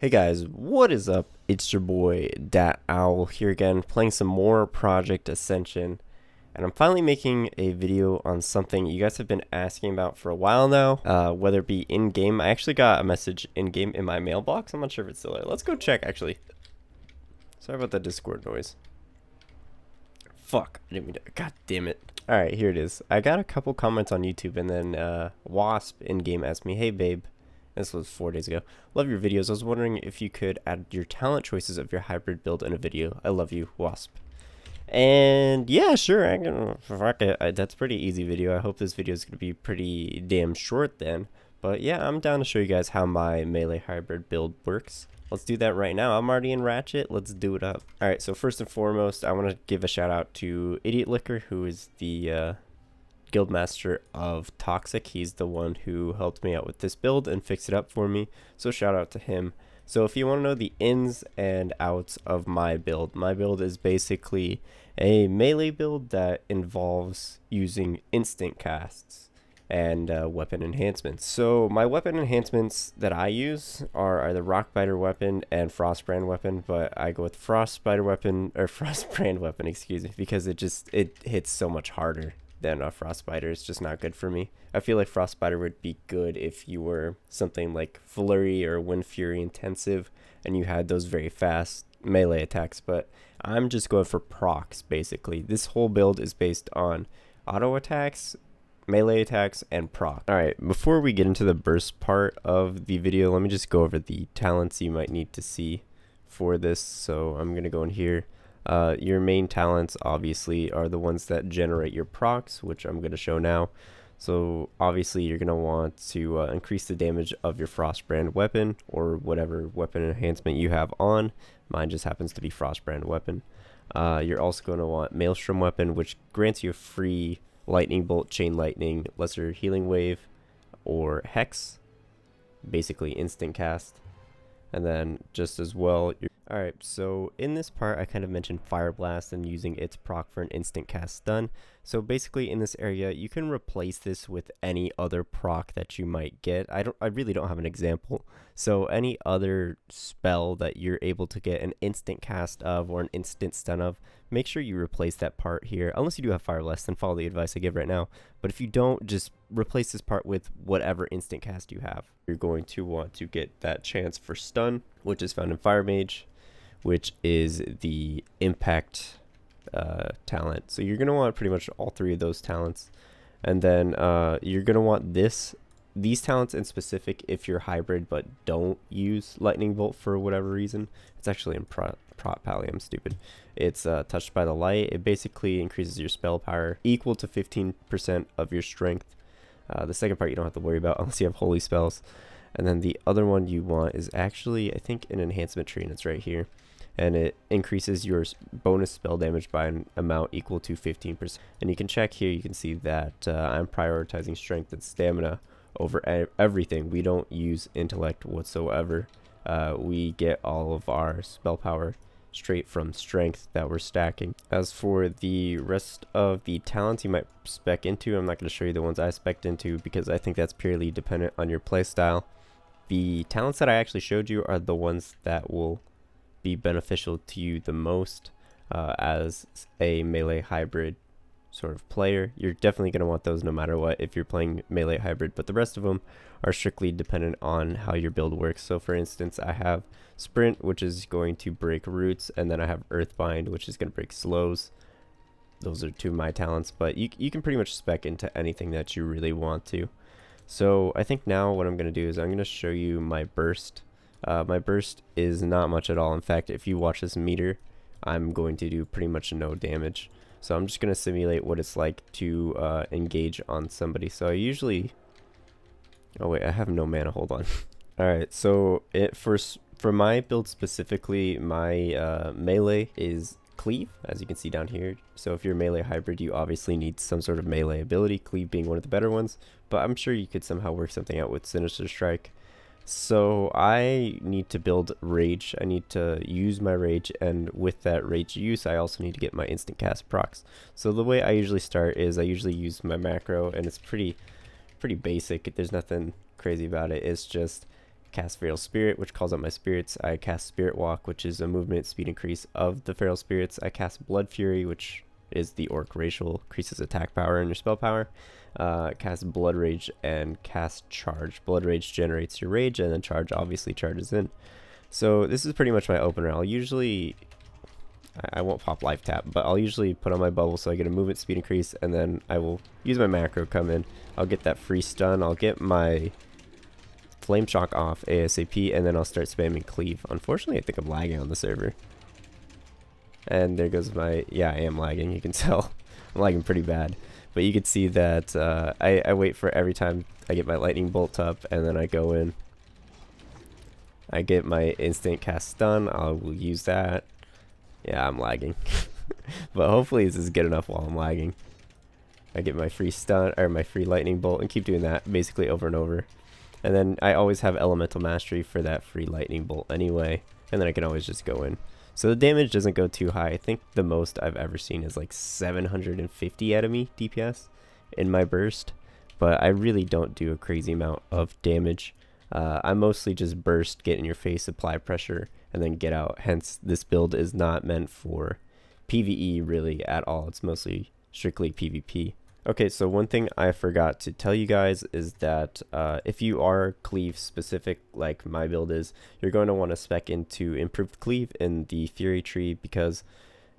Hey guys, what is up? It's your boy Dat Owl here again, playing some more Project Ascension, and I'm finally making a video on something you guys have been asking about for a while now, whether it be in-game. I actually got a message in-game in my mailbox. I'm not sure if it's still there. Let's go check, actually. Sorry about that Discord noise. Fuck, I didn't mean to. God damn it. Alright, here it is. I got a couple comments on YouTube, and then Wasp in-game asked me, "Hey babe, this was 4 days ago. Love your videos. I was wondering if you could add your talent choices of your hybrid build in a video. I love you, Wasp." And yeah, sure. I can fuck it. That's pretty easy video. I hope this video is gonna be pretty damn short then. But yeah, I'm down to show you guys how my melee hybrid build works. Let's do that right now. I'm already in Ratchet. Let's do it up. All right. So first and foremost, I want to give a shout out to Idiot Liquor, who is the Guildmaster of Toxic. He's the one who helped me out with this build and fixed it up for me, so shout out to him. So if you want to know the ins and outs of my build is basically a melee build that involves using instant casts and weapon enhancements. So my weapon enhancements that I use are either Rockbiter weapon and Frostbrand weapon, but I go with Frostbiter weapon, or Frostbrand weapon, excuse me, because it hits so much harder than a Frostbiter. It's just not good for me. I feel like Frostbiter would be good if you were something like Flurry or Wind Fury intensive and you had those very fast melee attacks, but I'm just going for procs basically. This whole build is based on auto attacks, melee attacks, and proc. Alright, before we get into the burst part of the video, let me just go over the talents you might need to see for this. So I'm going to go in here. Your main talents obviously are the ones that generate your procs, which I'm going to show now. So obviously you're going to want to increase the damage of your Frostbrand weapon or whatever weapon enhancement you have on. Mine just happens to be Frostbrand weapon. You're also going to want Maelstrom weapon, which grants you a free lightning bolt, chain lightning, lesser healing wave, or hex, basically instant cast. And then just as well, alright, so in this part I kind of mentioned Fire Blast and using its proc for an instant cast stun. So basically in this area you can replace this with any other proc that you might get. I really don't have an example. So any other spell that you're able to get an instant cast of or an instant stun of, make sure you replace that part here. Unless you do have Fire Blast, then follow the advice I give right now. But if you don't, just replace this part with whatever instant cast you have. You're going to want to get that chance for stun, which is found in Fire Mage, which is the impact talent. So you're going to want pretty much all three of those talents. And then you're going to want these talents in specific if you're hybrid but don't use Lightning Bolt for whatever reason. It's actually in Prot Pally, I'm stupid. It's Touched by the Light. It basically increases your spell power equal to 15% of your strength. The second part you don't have to worry about unless you have holy spells. And then the other one you want is actually, I think, an enhancement tree, and it's right here. And it increases your bonus spell damage by an amount equal to 15%. And you can check here, you can see that I'm prioritizing strength and stamina over everything. We don't use intellect whatsoever. We get all of our spell power straight from strength that we're stacking. As for the rest of the talents you might spec into, I'm not going to show you the ones I spec'd into because I think that's purely dependent on your playstyle. The talents that I actually showed you are the ones that will be beneficial to you the most as a melee hybrid sort of player. You're definitely going to want those no matter what if you're playing melee hybrid, but the rest of them are strictly dependent on how your build works. So for instance, I have Sprint, which is going to break roots, and then I have Earthbind, which is going to break slows. Those are two of my talents, but you can pretty much spec into anything that you really want to. So I think now what I'm going to do is I'm going to show you my burst. My burst is not much at all. In fact, if you watch this meter, I'm going to do pretty much no damage. So I'm just going to simulate what it's like to engage on somebody. So I usually... Oh wait, I have no mana, hold on. Alright, so for my build specifically, my melee is Cleave, as you can see down here. So if you're a melee hybrid, you obviously need some sort of melee ability, Cleave being one of the better ones. But I'm sure you could somehow work something out with Sinister Strike. So I need to build Rage. I need to use my Rage, and with that Rage use, I also need to get my instant cast procs. So the way I usually start is I usually use my macro, and it's pretty basic. There's nothing crazy about it. It's just cast Feral Spirit, which calls out my spirits. I cast Spirit Walk, which is a movement speed increase of the Feral Spirits. I cast Blood Fury, which is the Orc racial, increases attack power and your spell power. Cast Blood Rage and cast Charge. Blood Rage generates your rage, and then Charge obviously charges in. So this is pretty much my opener. I'll usually, I won't pop Life Tap, but I'll usually put on my bubble so I get a movement speed increase, and then I will use my macro, come in. I'll get that free stun. I'll get my Flame Shock off ASAP, and then I'll start spamming Cleave. Unfortunately, I think I'm lagging on the server. And there goes my, yeah, I am lagging. You can tell I'm lagging pretty bad. But you can see that I wait for every time I get my Lightning Bolt up, and then I go in. I get my instant cast stun. I will use that. Yeah, I'm lagging. But hopefully this is good enough while I'm lagging. I get my free stun, or my free Lightning Bolt, and keep doing that basically over and over. And then I always have Elemental Mastery for that free Lightning Bolt anyway. And then I can always just go in. So the damage doesn't go too high. I think the most I've ever seen is like 750 enemy DPS in my burst. But I really don't do a crazy amount of damage. I mostly just burst, get in your face, apply pressure, and then get out. Hence, this build is not meant for PvE really at all. It's mostly strictly PvP. Okay, so one thing I forgot to tell you guys is that if you are Cleave specific, like my build is, you're going to want to spec into Improved Cleave in the Fury tree, because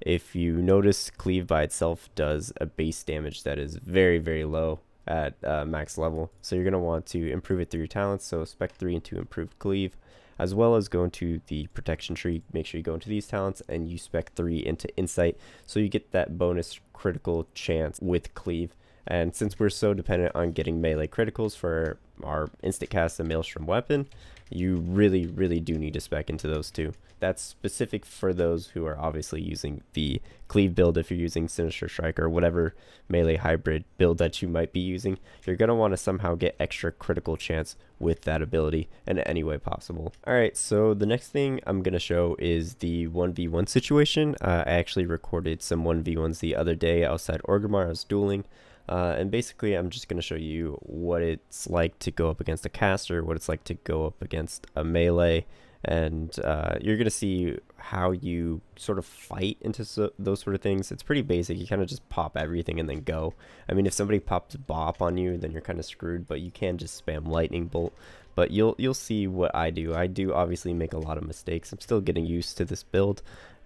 if you notice, Cleave by itself does a base damage that is very, very low at max level. So you're going to want to improve it through your talents, so spec 3 into Improved Cleave, as well as go into the Protection tree. Make sure you go into these talents and you spec 3 into Insight, so you get that bonus critical chance with Cleave. And since we're so dependent on getting melee criticals for our instant cast and Maelstrom weapon, you really, really do need to spec into those two. That's specific for those who are obviously using the Cleave build. If you're using Sinister Strike or whatever melee hybrid build that you might be using, you're going to want to somehow get extra critical chance with that ability in any way possible. Alright, so the next thing I'm going to show is the 1v1 situation. I actually recorded some 1v1s the other day outside Orgrimmar. I was dueling. And basically I'm just going to show you what it's like to go up against a caster, what it's like to go up against a melee, and you're going to see how you sort of fight into those sort of things. It's pretty basic. You kind of just pop everything and then go. I mean, if somebody pops Bop on you, then you're kind of screwed, but you can just spam Lightning Bolt. But you'll see what I do. I do obviously make a lot of mistakes. I'm still getting used to this build,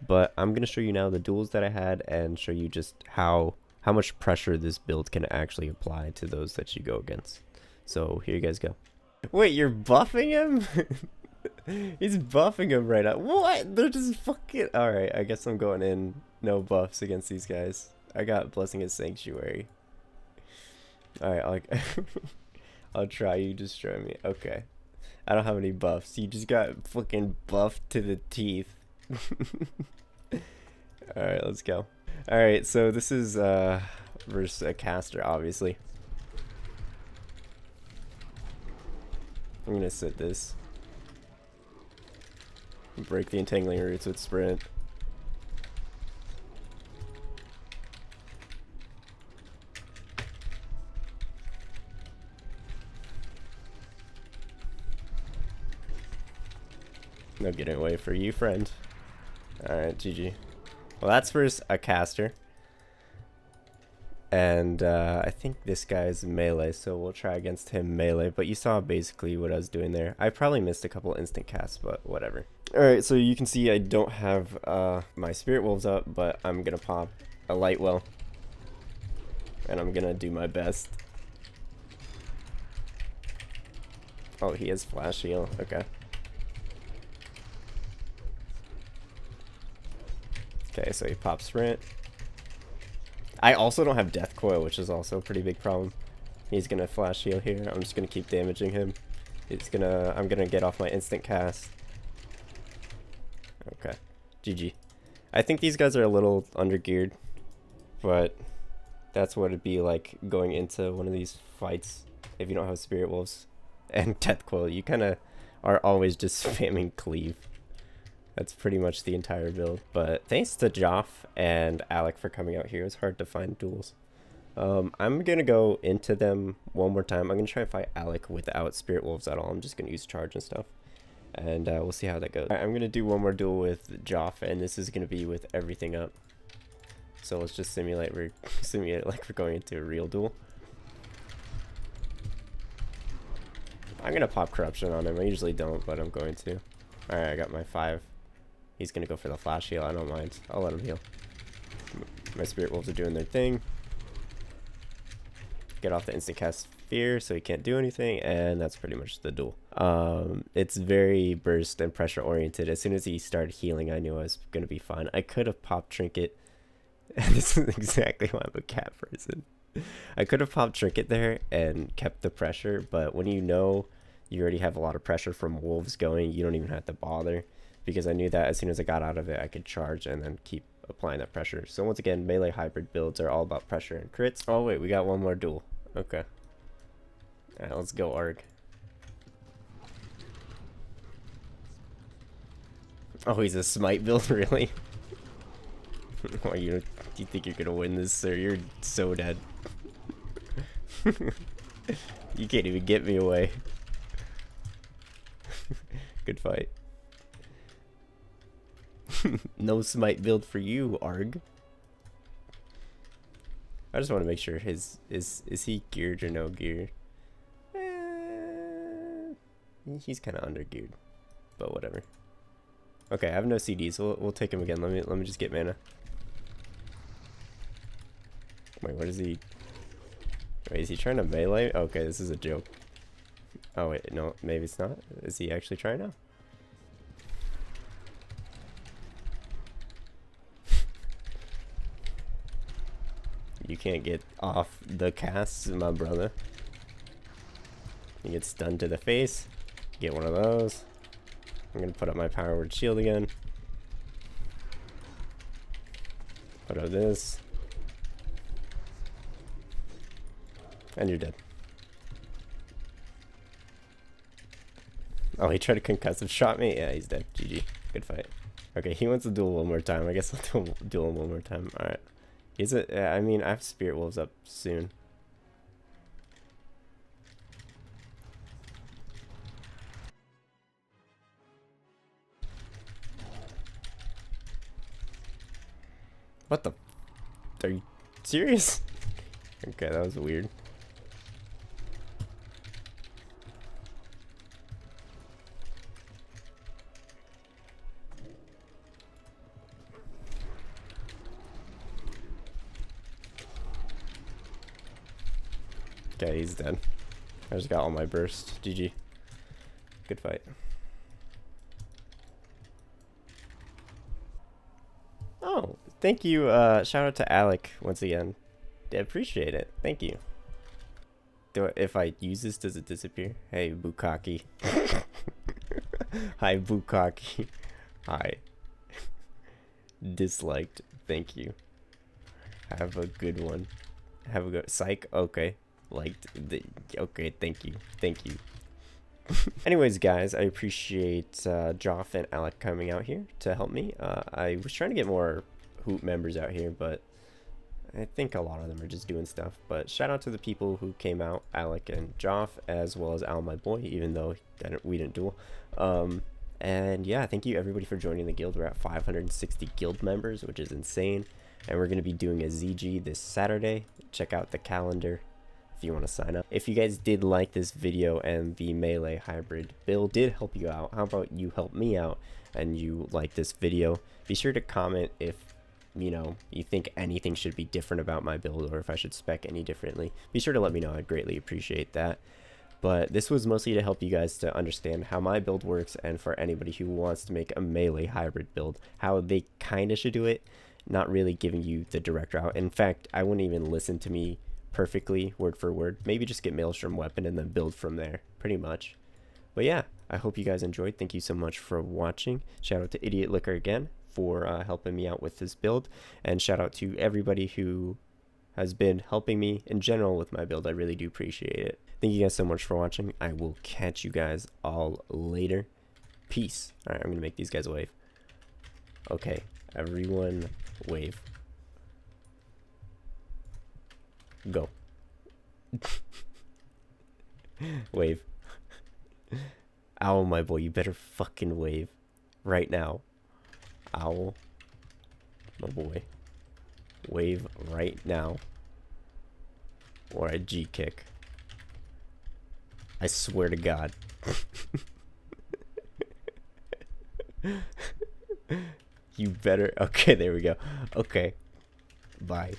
but I'm going to show you now the duels that I had and show you just how much pressure this build can actually apply to those that you go against. So here you guys go. Wait, you're buffing him? He's buffing him right now. What? They're just fucking... Alright, I guess I'm going in no buffs against these guys. I got Blessing of Sanctuary. Alright, I'll try. You destroy me. Okay. I don't have any buffs. You just got fucking buffed to the teeth. Alright, let's go. Alright, so this is versus a caster, obviously. I'm gonna sit this. Break the Entangling Roots with Sprint. No getting away for you, friend. Alright, GG. Well, that's versus a caster. And I think this guy's melee, so we'll try against him melee. But you saw basically what I was doing there. I probably missed a couple instant casts, but whatever. Alright, so you can see I don't have my Spirit Wolves up, but I'm going to pop a Lightwell. And I'm going to do my best. Oh, he has Flash Heal. Okay. Okay, so he pops Sprint. I also don't have Death Coil, which is also a pretty big problem. He's gonna Flash Heal here. I'm just gonna keep damaging him. I'm gonna get off my instant cast. Okay, GG. I think these guys are a little undergeared, but that's what it'd be like going into one of these fights if you don't have Spirit Wolves and Death Coil. You kind of are always just spamming Cleave. That's pretty much the entire build. But thanks to Joff and Alec for coming out here. It was hard to find duels. I'm gonna go into them one more time. I'm gonna try to fight Alec without Spirit Wolves at all. I'm just gonna use charge and stuff, and we'll see how that goes. I'm gonna do one more duel with Joff, and this is gonna be with everything up. So let's just simulate like we're going into a real duel. I'm gonna pop corruption on him. I usually don't, but I'm going to. Alright, I got my 5. He's gonna go for the flash heal. I don't mind. I'll let him heal. My Spirit Wolves are doing their thing. Get off the instant cast fear so he can't do anything, and that's pretty much the duel. It's very burst and pressure oriented. As soon as he started healing, I knew I was gonna be fine. I could have popped Trinket. This is exactly why I'm a cat person. I could have popped Trinket there and kept the pressure, but when you know you already have a lot of pressure from wolves going, you don't even have to bother, because I knew that as soon as I got out of it, I could charge and then keep applying that pressure. So once again, melee hybrid builds are all about pressure and crits. Oh wait, we got one more duel. Okay. Alright, let's go, Arg. Oh, he's a smite build, really? Oh, do you think you're gonna win this, sir? You're so dead. You can't even get me away. Good fight. No smite build for you, Arg. I just want to make sure is he geared or no gear? He's kind of under geared, but whatever. Okay, I have no CDs. We'll take him again. Let me just get mana. Wait, what is he? Wait, is he trying to melee? Okay, this is a joke. Oh wait, no, maybe it's not. Is he actually trying now? You can't get off the casts, my brother. You get stunned to the face. Get one of those. I'm gonna put up my power word shield again. Put up this. And you're dead. Oh, he tried to concussive shot me? Yeah, he's dead. GG. Good fight. Okay, he wants to duel one more time. I guess I'll duel him one more time. Alright. I mean, I have Spirit Wolves up soon. What the? Are you serious? Okay, that was weird. Okay, he's dead. I just got all my burst. GG. Good fight. Oh, thank you. Shout out to Alec once again. I appreciate it. Thank you. If I use this, does it disappear? Hey, Bukaki. Hi, Bukaki. Hi. Disliked. Thank you. Have a good one. Have a good psych. Okay. Liked. Okay. Thank you. Thank you. Anyways, guys, I appreciate Joff and Alec coming out here to help me. I was trying to get more Hoop members out here, but I think a lot of them are just doing stuff. But shout out to the people who came out, Alec and Joff, as well as Al, my boy, even though we didn't duel. And yeah, thank you everybody for joining the guild. We're at 560 guild members, which is insane. And we're going to be doing a ZG this Saturday. Check out the calendar if you want to sign up. If you guys did like this video and the melee hybrid build did help you out, how about you help me out and you like this video? Be sure to comment if you think anything should be different about my build, or if I should spec any differently. Be sure to let me know. I'd greatly appreciate that. But this was mostly to help you guys to understand how my build works, and for anybody who wants to make a melee hybrid build, how they kind of should do it, not really giving you the direct route. In fact, I wouldn't even listen to me perfectly word for word. Maybe just get Maelstrom weapon and then build from there, pretty much. But yeah, I hope you guys enjoyed. Thank you so much for watching. Shout out to Idiot Liquor again for helping me out with this build, and shout out to everybody who has been helping me in general with my build. I really do appreciate it. Thank you guys so much for watching. I will catch you guys all later. Peace. All right, I'm gonna make these guys wave. Okay, everyone wave. Go. Wave. Owl, my boy, you better fucking wave. Right now. Owl, my boy. Wave right now. Or a G kick. I swear to God. You better. Okay, there we go. Okay. Bye.